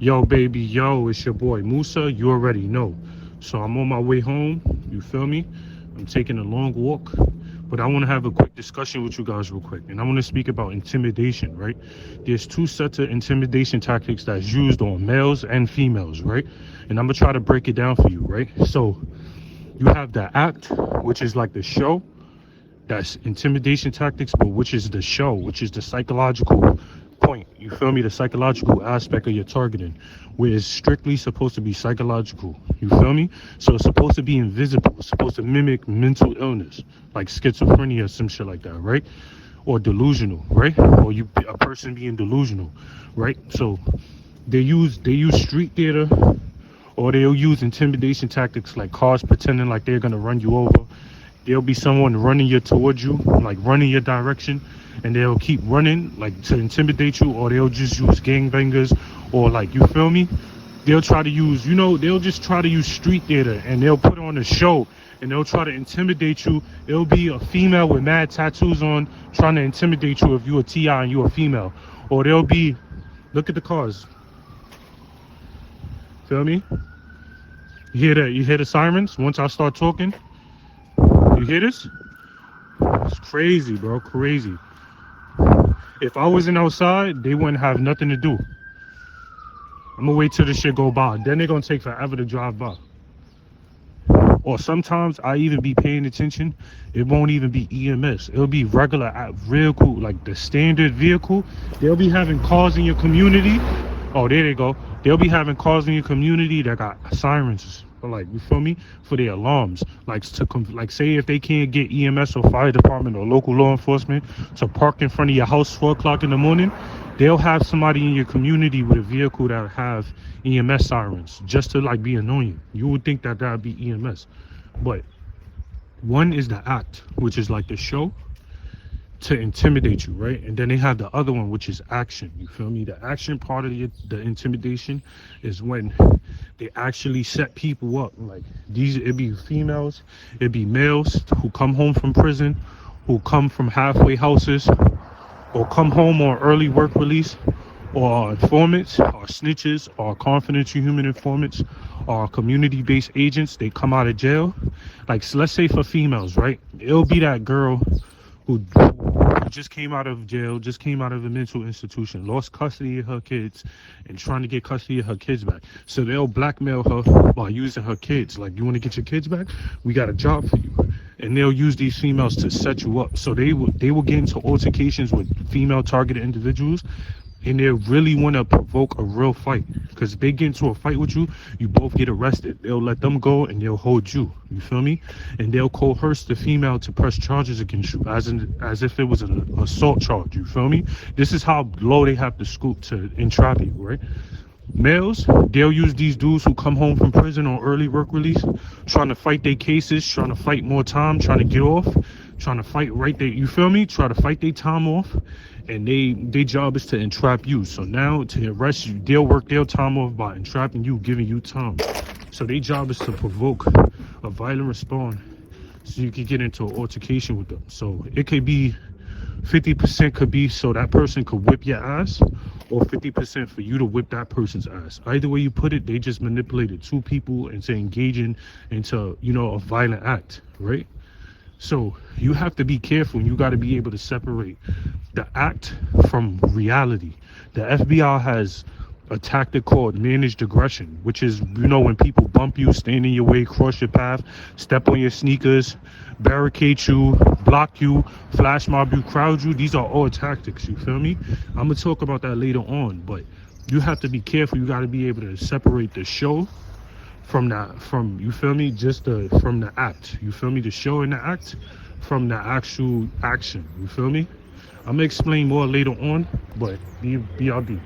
Yo, baby, yo, it's your boy Musa. You already know. So I'm on my way home. You feel me? I'm taking a long walk, but I want to have a quick discussion with you guys real quick. And I want to speak about intimidation, right? There's two sets of intimidation tactics that's used on males and females, right? And I'm going to try to break it down for you, right? So you have the act, which is like the show. That's intimidation tactics, but which is the show, which is the psychological point. You feel me? The psychological aspect of your targeting, where it's strictly supposed to be psychological. You feel me? So it's supposed to be invisible. It's supposed to mimic mental illness, like schizophrenia, some shit like that, right? Or delusional, right? Or a person being delusional, right? So they use street theater, or they'll use intimidation tactics like cars pretending like they're gonna run you over. There'll be someone running towards you, like running your direction, and they'll keep running, like to intimidate you, or they'll just use gangbangers, or like, you feel me? They'll try to use, they'll just try to use street theater, and they'll put on a show, and they'll try to intimidate you. It'll be a female with mad tattoos on, trying to intimidate you if you're a TI and you're a female. Or they'll be, look at the cars. Feel me? You hear that? You hear the sirens once I start talking? You hear this? It's crazy, bro. Crazy. If I wasn't outside, they wouldn't have nothing to do. I'm gonna wait till this shit go by. Then they're gonna take forever to drive by. Or sometimes I even be paying attention. It won't even be EMS. It'll be regular vehicle, like the standard vehicle. They'll be having cars in your community. Oh, there they go. They'll be having cars in your community that got sirens. Like, you feel me? For their alarms. Like, say if they can't get EMS or fire department or local law enforcement to park in front of your house 4 o'clock in the morning, they'll have somebody in your community with a vehicle that have EMS sirens just to like be annoying. You would think that would be EMS. But one is the act, which is like the show to intimidate you, right? And then they have the other one, which is action. You feel me? The action part of the intimidation is when they actually set people up. Like it'd be females, it'd be males who come home from prison, who come from halfway houses, or come home on early work release, or informants, or snitches, or confidential human informants, or community-based agents. They come out of jail. Like, so let's say for females, right? It'll be that girl who just came out of jail, just came out of a mental institution, lost custody of her kids, and trying to get custody of her kids back. So they'll blackmail her by using her kids. Like, you want to get your kids back? We got a job for you. And they'll use these females to set you up. So they will get into altercations with female targeted individuals, and they really want to provoke a real fight. Because if they get into a fight with you, you both get arrested. They'll let them go and they'll hold you. You feel me? And they'll coerce the female to press charges against you as if it was an assault charge. You feel me? This is how low they have to scoop to entrap you, right? Males, they'll use these dudes who come home from prison on early work release, trying to fight their cases, trying to fight more time, trying to get off, trying to fight right there. You feel me? Try to fight their time off. And their job is to entrap you. So now to arrest you, they'll work their time off by entrapping you, giving you time. So their job is to provoke a violent response so you can get into an altercation with them. So it could be 50% could be so that person could whip your ass, or 50% for you to whip that person's ass. Either way you put it, they just manipulated two people into engaging into, a violent act, right? So you have to be careful. You got to be able to separate the act from reality. The FBI has a tactic called managed aggression, which is, when people bump you, stand in your way, cross your path, step on your sneakers, barricade you, block you, flash mob you, crowd you. These are all tactics, you feel me? I'm going to talk about that later on, but you have to be careful. You got to be able to separate the show from you feel me, from the act. You feel me? The show and the act from the actual action. You feel me? I'm gonna explain more later on, but BRB.